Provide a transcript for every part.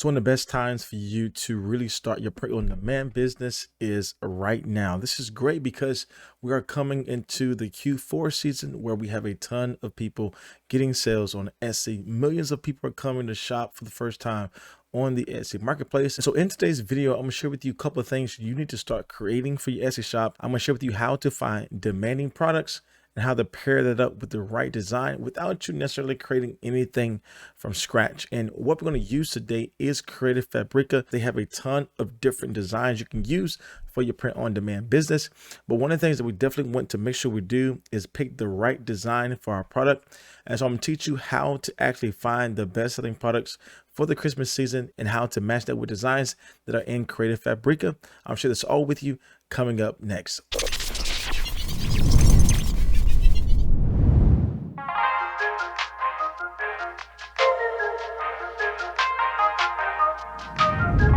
So one of the best times for you to really start your print on demand business is right now. This is great because we are coming into the Q4 season where we have a ton of people getting sales on Etsy. Millions of people are coming to shop for the first time on the Etsy marketplace. And so in today's video, I'm gonna share with you a couple of things you need to start creating for your Etsy shop. I'm gonna share with you how to find demanding products and how to pair that up with the right design without you necessarily creating anything from scratch. And what we're going to use today is Creative Fabrica. They have a ton of different designs you can use for your print on demand business. But one of the things that we definitely want to make sure we do is pick the right design for our product. And so I'm going to teach you how to actually find the best selling products for the Christmas season and how to match that with designs that are in Creative Fabrica. I'll share this all with you coming up next.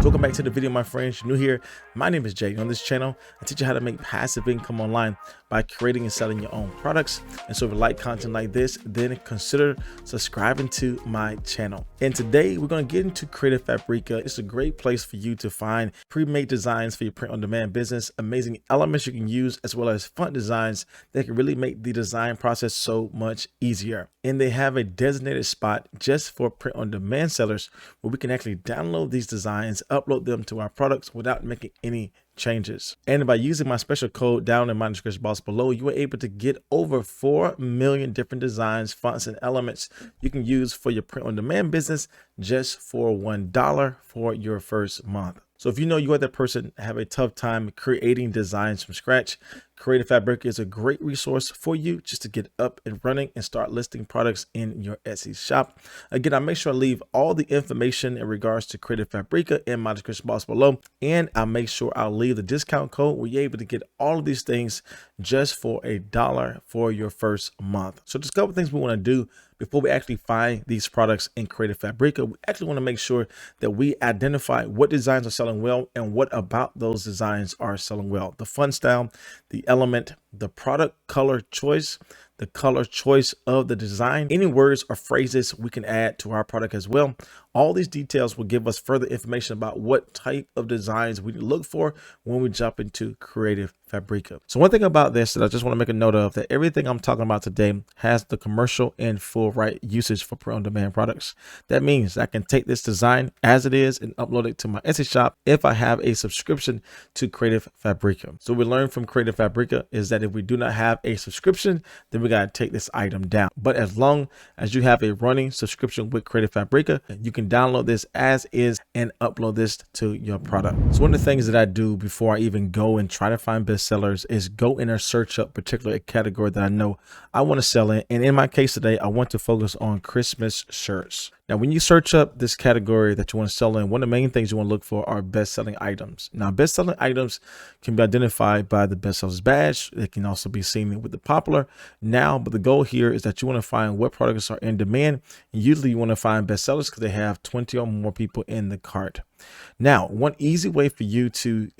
Welcome back to the video, my friends. You're new here. My name is Jay. On this channel, I teach you how to make passive income online by creating and selling your own products. And so if you like content like this, then consider subscribing to my channel. And today we're going to get into Creative Fabrica. It's a great place for you to find pre-made designs for your print on demand business, amazing elements you can use, as well as font designs that can really make the design process so much easier. And they have a designated spot just for print on demand sellers where we can actually download these designs, upload them to our products without making any changes. And by using my special code down in my description box below, you are able to get over 4 million different designs, fonts, and elements you can use for your print on demand business just for $1 for your first month. So if you know you are that person have a tough time creating designs from scratch, Creative Fabrica is a great resource for you just to get up and running and start listing products in your Etsy shop. Again, I'll make sure I leave all the information in regards to Creative Fabrica in my description box below. And I'll make sure I'll leave the discount code where you're able to get all of these things just for $1 for your first month. So just a couple things we want to do before we actually find these products in Creative Fabrica. We actually want to make sure that we identify what designs are selling well and what about those designs are selling well. The font style, the element, the product color choice, the color choice of the design, any words or phrases we can add to our product as well. All these details will give us further information about what type of designs we look for when we jump into Creative Fabrica. So one thing about this that I just want to make a note of, that everything I'm talking about today has the commercial and full right usage for print on demand products. That means I can take this design as it is and upload it to my Etsy shop if I have a subscription to Creative Fabrica. So we learned from Creative Fabrica is that if we do not have a subscription, then we got to take this item down. But as long as you have a running subscription with Creative Fabrica, you can download this as is and upload this to your product. So one of the things that I do before I even go and try to find bestsellers is go in and search up particular category that I know I want to sell in. And in my case today, I want to focus on Christmas shirts. Now, when you search up this category that you want to sell in, one of the main things you want to look for are best-selling items. Now, best-selling items can be identified by the bestsellers badge. It can also be seen with the popular now, but the goal here is that you want to find what products are in demand. And usually you want to find bestsellers because they have 20 or more people in the cart. Now, one easy way for you to,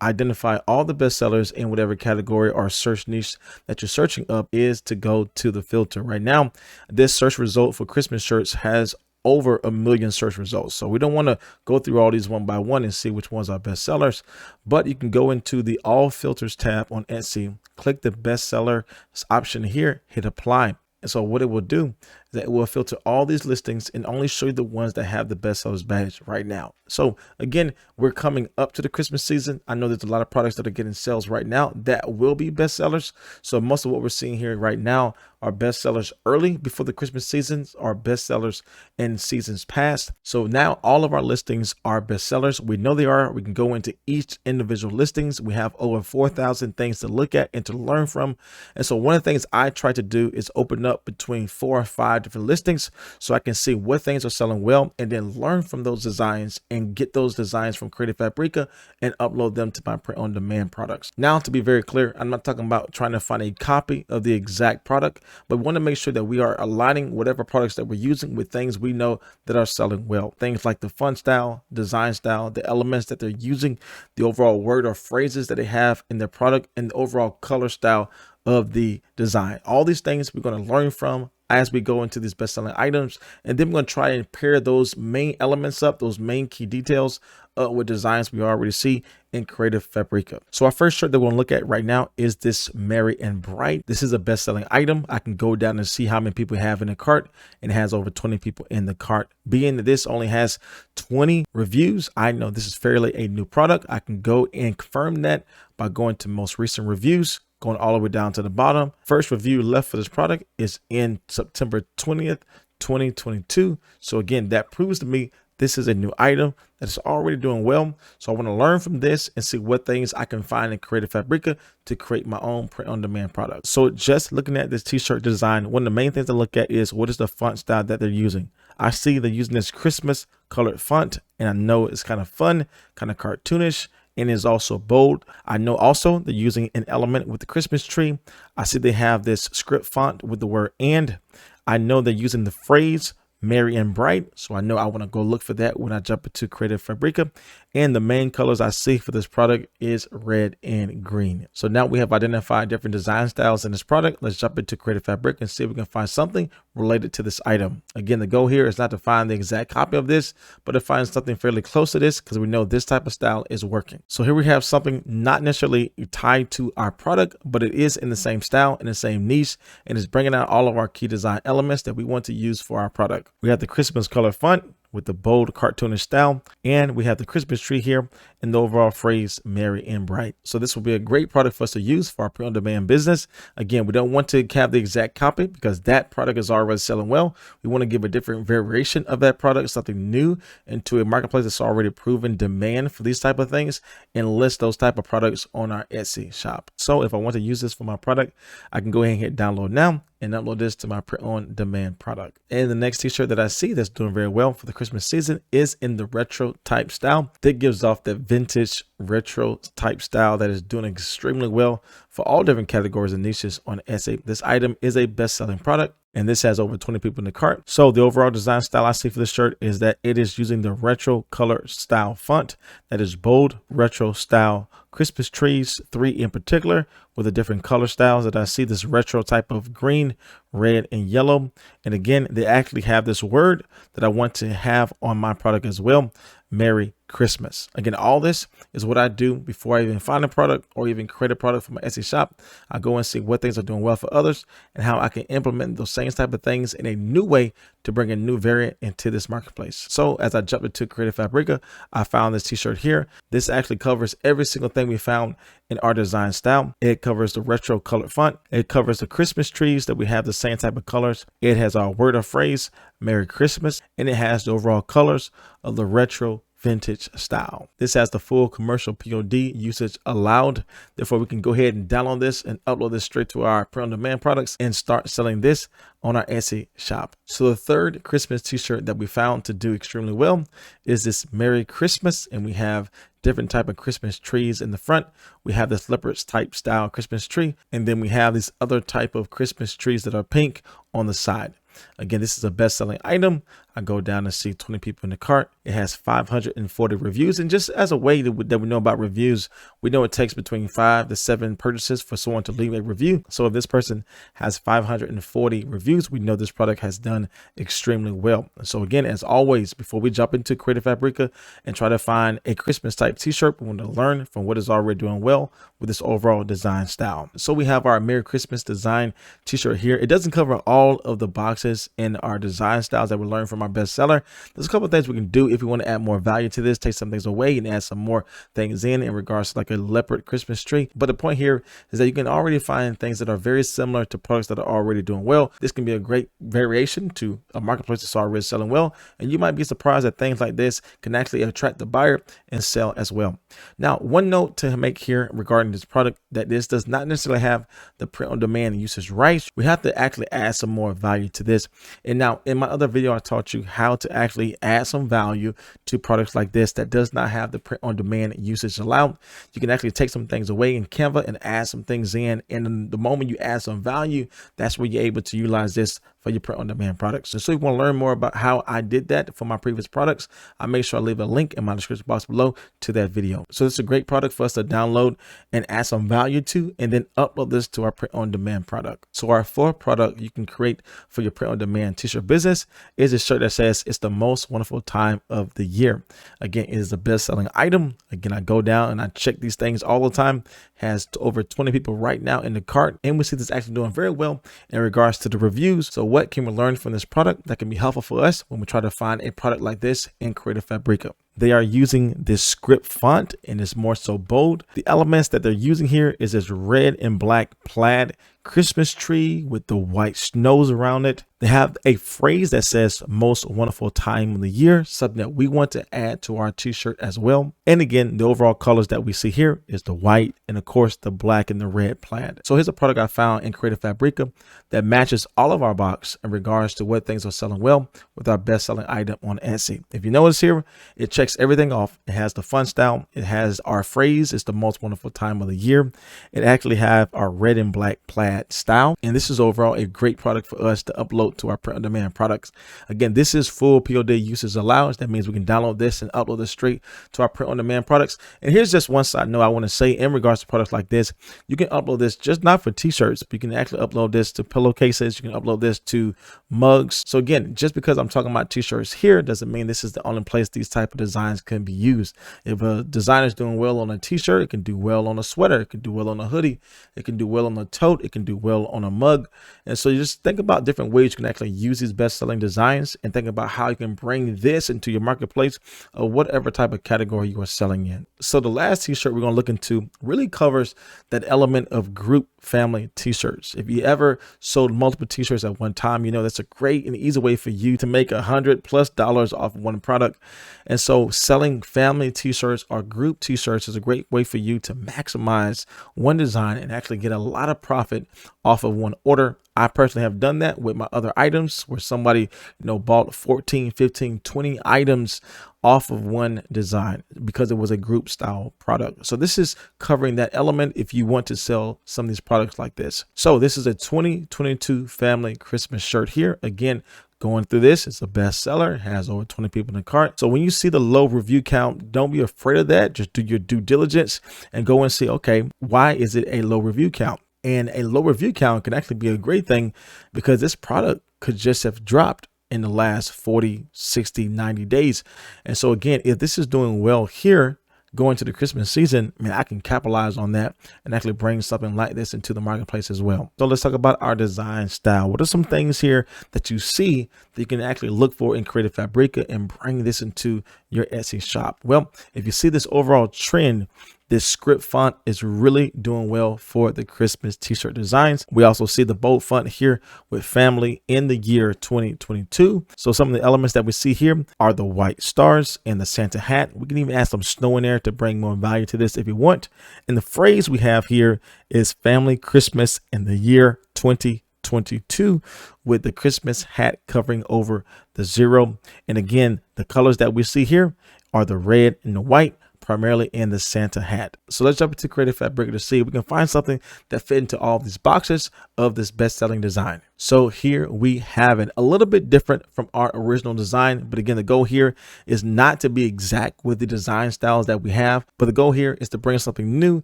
identify all the bestsellers in whatever category or search niche that you're searching up is to go to the filter. Right now, this search result for Christmas shirts has over 1 million search results. So we don't want to go through all these one by one and see which ones are best sellers, but you can go into the all filters tab on Etsy, click the bestseller option here, hit apply. And so what it will do is that it will filter all these listings and only show you the ones that have the bestsellers badge right now. So again, we're coming up to the Christmas season. I know there's a lot of products that are getting sales right now that will be bestsellers. So most of what we're seeing here right now are bestsellers early before the Christmas seasons, are bestsellers in seasons past. So now all of our listings are bestsellers. We know they are. We can go into each individual listings. We have over 4,000 things to look at and to learn from. And so one of the things I try to do is open up between 4 or 5 different listings so I can see what things are selling well and then learn from those designs and get those designs from Creative Fabrica and upload them to my print on demand products. Now, to be very clear, I'm not talking about trying to find a copy of the exact product, but we want to make sure that we are aligning whatever products that we're using with things we know that are selling well. Things like the font style, design style, the elements that they're using, the overall word or phrases that they have in their product, and the overall color style of the design. All these things we're going to learn from, as we go into these best-selling items, and then we're going to try and pair those main elements up, those main key details with designs we already see in Creative Fabrica. So our first shirt that we're going to look at right now is this Merry and Bright. This is a best-selling item. I can go down and see how many people have in the cart, and it has over 20 people in the cart. Being that this only has 20 reviews, I know this is fairly a new product. I can go and confirm that by going to most recent reviews, going all the way down to the bottom. First review left for this product is in September 20th, 2022. So again, that proves to me this is a new item that is already doing well. So I want to learn from this and see what things I can find in Creative Fabrica to create my own print-on-demand product. So just looking at this t-shirt design, one of the main things to look at is what is the font style that they're using. I see they're using this Christmas colored font, and I know it's kind of fun, kind of cartoonish, and is also bold. I know also they're using an element with the Christmas tree. I see they have this script font with the word "and." I know they're using the phrase Merry and Bright, so I know I want to go look for that when I jump into Creative Fabrica. And the main colors I see for this product is red and green. So now we have identified different design styles in this product. Let's jump into Creative Fabrica and see if we can find something related to this item. Again, the goal here is not to find the exact copy of this, but to find something fairly close to this, because we know this type of style is working. So here we have something not necessarily tied to our product, but it is in the same style, in the same niche, and it's bringing out all of our key design elements that we want to use for our product. We have the Christmas color font with the bold cartoonish style, and we have the Christmas tree here and the overall phrase Merry and Bright. So this will be a great product for us to use for our print-on-demand business. Again, we don't want to have the exact copy because that product is already selling well. We want to give a different variation of that product, something new, into a marketplace that's already proven demand for these type of things, and list those type of products on our Etsy shop. So if I want to use this for my product, I can go ahead and hit download now and upload this to my print-on-demand product. And the next t-shirt that I see that's doing very well for the Christmas season is in the retro type style. That gives off that vintage retro type style that is doing extremely well for all different categories and niches on Etsy. This item is a best-selling product, and this has over 20 people in the cart. So the overall design style I see for this shirt is that it is using the retro color style font that is bold, retro style Christmas trees, 3 in particular, with the different color styles that I see, this retro type of green, red, and yellow. And again, they actually have this word that I want to have on my product as well, Merry Christmas. Again, all this is what I do before I even find a product or even create a product for my Etsy shop. I go and see what things are doing well for others and how I can implement those same type of things in a new way to bring a new variant into this marketplace. So as I jumped into Creative Fabrica, I found this t-shirt here. This actually covers every single thing we found in our design style. It covers the retro colored font. It covers the Christmas trees that we have the same type of colors. It has our word or phrase, Merry Christmas, and it has the overall colors of the retro vintage style. This has the full commercial POD usage allowed. Therefore, we can go ahead and download this and upload this straight to our print-on-demand products and start selling this on our Etsy shop. So the third Christmas t-shirt that we found to do extremely well is this Merry Christmas, and we have different type of Christmas trees in the front. We have this leopard type style Christmas tree, and then we have these other type of Christmas trees that are pink on the side. Again, this is a best-selling item. I go down and see 20 people in the cart. It has 540 reviews. And just as a way that we know about reviews, we know it takes between 5 to 7 purchases for someone to leave a review. So if this person has 540 reviews, we know this product has done extremely well. So again, as always, before we jump into Creative Fabrica and try to find a Christmas type t-shirt, we want to learn from what is already doing well with this overall design style. So we have our Merry Christmas design t-shirt here. It doesn't cover all of the boxes in our design styles that we learned from our bestseller. There's a couple of things we can do if we want to add more value to this, take some things away and add some more things in regards to like a leopard Christmas tree. But the point here is that you can already find things that are very similar to products that are already doing well. This can be a great variation to a marketplace that's already selling well. And you might be surprised that things like this can actually attract the buyer and sell as well. Now, one note to make here regarding this product, that this does not necessarily have the print-on-demand usage rights. We have to actually add some more value to this. And now in my other video, I taught you how to actually add some value to products like this that does not have the print-on-demand usage allowed. You can actually take some things away in Canva and add some things in. And the moment you add some value, that's where you're able to utilize this for your print on demand products. And so if you want to learn more about how I did that for my previous products, I make sure I leave a link in my description box below to that video. So it's a great product for us to download and add some value to, and then upload this to our print on demand product. So our fourth product you can create for your print on demand t-shirt business is a shirt that says it's the most wonderful time of the year. Again, it is the best selling item. Again, I go down and I check these things all the time. Has over 20 people right now in the cart, and we see this actually doing very well in regards to the reviews. So what can we learn from this product that can be helpful for us when we try to find a product like this in Creative Fabrica? They are using this script font, and it's more so bold. The elements that they're using here is this red and black plaid Christmas tree with the white snows around it. They have a phrase that says most wonderful time of the year, something that we want to add to our t-shirt as well. And again, the overall colors that we see here is the white and of course the black and the red plaid. So here's a product I found in Creative Fabrica that matches all of our box in regards to what things are selling well with our best selling item on Etsy. If you notice here, it checks everything off. It has the fun style. It has our phrase, it's the most wonderful time of the year. It actually have our red and black plaid style. And this is overall a great product for us to upload to our print on demand products. Again, this is full POD usage allowance. That means we can download this and upload this straight to our print on demand products. And here's just one side note I want to say in regards to products like this. You can upload this just not for t-shirts, but you can actually upload this to pillowcases. You can upload this to mugs. So again, just because I'm talking about t-shirts here doesn't mean this is the only place these type of designs can be used. If a designer is doing well on a t-shirt, it can do well on a sweater, it can do well on a hoodie, it can do well on a tote, it can do well on a mug. And so you just think about different ways you can actually use these best-selling designs, and think about how you can bring this into your marketplace or whatever type of category you are selling in. So the last t-shirt we're going to look into really covers that element of group family t-shirts. If you ever sold multiple t-shirts at one time, you know that's a great and easy way for you to make $100+ off one product. And so selling family t-shirts or group t-shirts is a great way for you to maximize one design and actually get a lot of profit off of one order. I personally have done that with my other items where somebody, bought 14, 15, 20 items off of one design because it was a group style product. So this is covering that element if you want to sell some of these products like this. So this is a 2022 family Christmas shirt here. Again, going through this, it's a bestseller. It has over 20 people in the cart. So when you see the low review count, don't be afraid of that. Just do your due diligence and go and see, okay, why is it a low review count? And a low review count can actually be a great thing because this product could just have dropped in the last 40, 60, 90 days. And so again, if this is doing well here, going to the Christmas season, I can capitalize on that and actually bring something like this into the marketplace as well. So let's talk about our design style. What are some things here that you see that you can actually look for in Creative Fabrica and bring this into your Etsy shop? Well, if you see this overall trend, this script font is really doing well for the Christmas t-shirt designs. We also see the bold font here with family in the year 2022. So some of the elements that we see here are the white stars and the Santa hat. We can even add some snow in there to bring more value to this if you want. And the phrase we have here is family Christmas in the year 2022 with the Christmas hat covering over the 0. And again, the colors that we see here are the red and the white, primarily in the Santa hat. So let's jump into Creative Fabrica to see if we can find something that fit into all these boxes of this best-selling design. So here we have it, a little bit different from our original design. But again, the goal here is not to be exact with the design styles that we have, but the goal here is to bring something new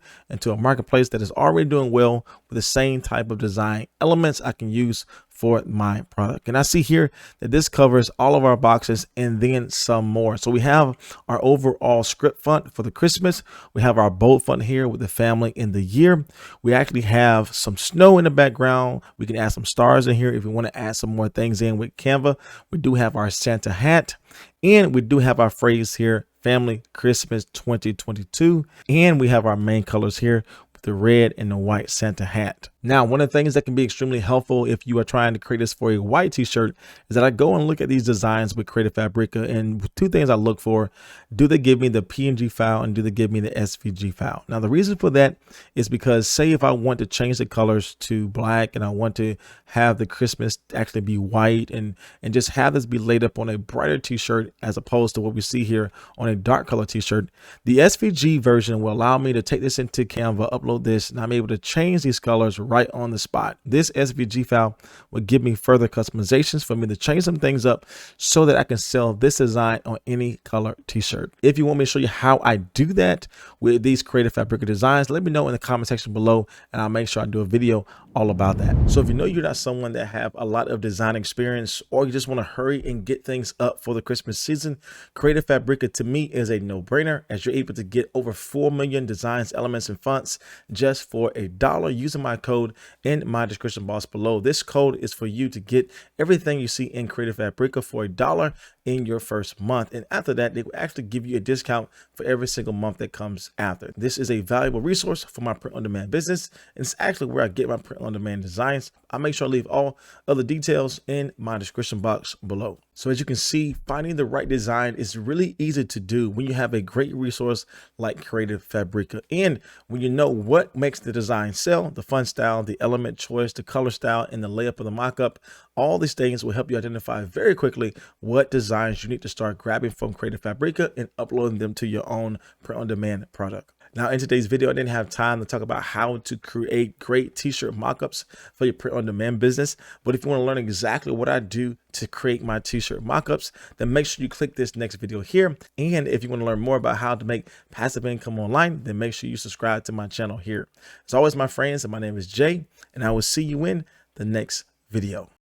into a marketplace that is already doing well with the same type of design elements I can use for my product. And I see here that this covers all of our boxes and then some more. So we have our overall script font for the Christmas. We have our bold font here with the family in the year. We actually have some snow in the background. We can add some stars in here if we want to add some more things in with Canva. We do have our Santa hat, and we do have our phrase here, family Christmas 2022. And we have our main colors here, the red and the white Santa hat. Now, one of the things that can be extremely helpful if you are trying to create this for a white t-shirt is that I go and look at these designs with Creative Fabrica, and two things I look for: do they give me the PNG file and do they give me the SVG file? Now, the reason for that is because say if I want to change the colors to black and I want to have the Christmas actually be white and just have this be laid up on a brighter t-shirt as opposed to what we see here on a dark color t-shirt, the SVG version will allow me to take this into Canva, upload this, and I'm able to change these colors right on the spot. This SVG file will give me further customizations for me to change some things up so that I can sell this design on any color t-shirt. If you want me to show you how I do that with these creative Fabrica designs, let me know in the comment section below, and I'll make sure I do a video all about that. So if you know you're not someone that have a lot of design experience, or you just want to hurry and get things up for the Christmas season, Creative Fabrica to me is a no-brainer, as you're able to get over 4 million designs, elements, and fonts just for $1 using my code in my description box below. This code is for you to get everything you see in Creative Fabrica for $1 in your first month, and after that they will actually give you a discount for every single month that comes after. This is a valuable resource for my print-on-demand business, and it's actually where I get my print-on-demand designs. I'll make sure I leave all other details in my description box below. So as you can see, finding the right design is really easy to do when you have a great resource like Creative Fabrica, and when you know what makes the design sell: the font style, the element choice, the color style, and the layup of the mockup. All these things will help you identify very quickly what designs you need to start grabbing from Creative Fabrica and uploading them to your own print-on-demand product. Now, in today's video, I didn't have time to talk about how to create great t-shirt mockups for your print-on-demand business. But if you want to learn exactly what I do to create my t-shirt mockups, then make sure you click this next video here. And if you want to learn more about how to make passive income online, then make sure you subscribe to my channel here. As always, my friends, my name is Jay, and I will see you in the next video.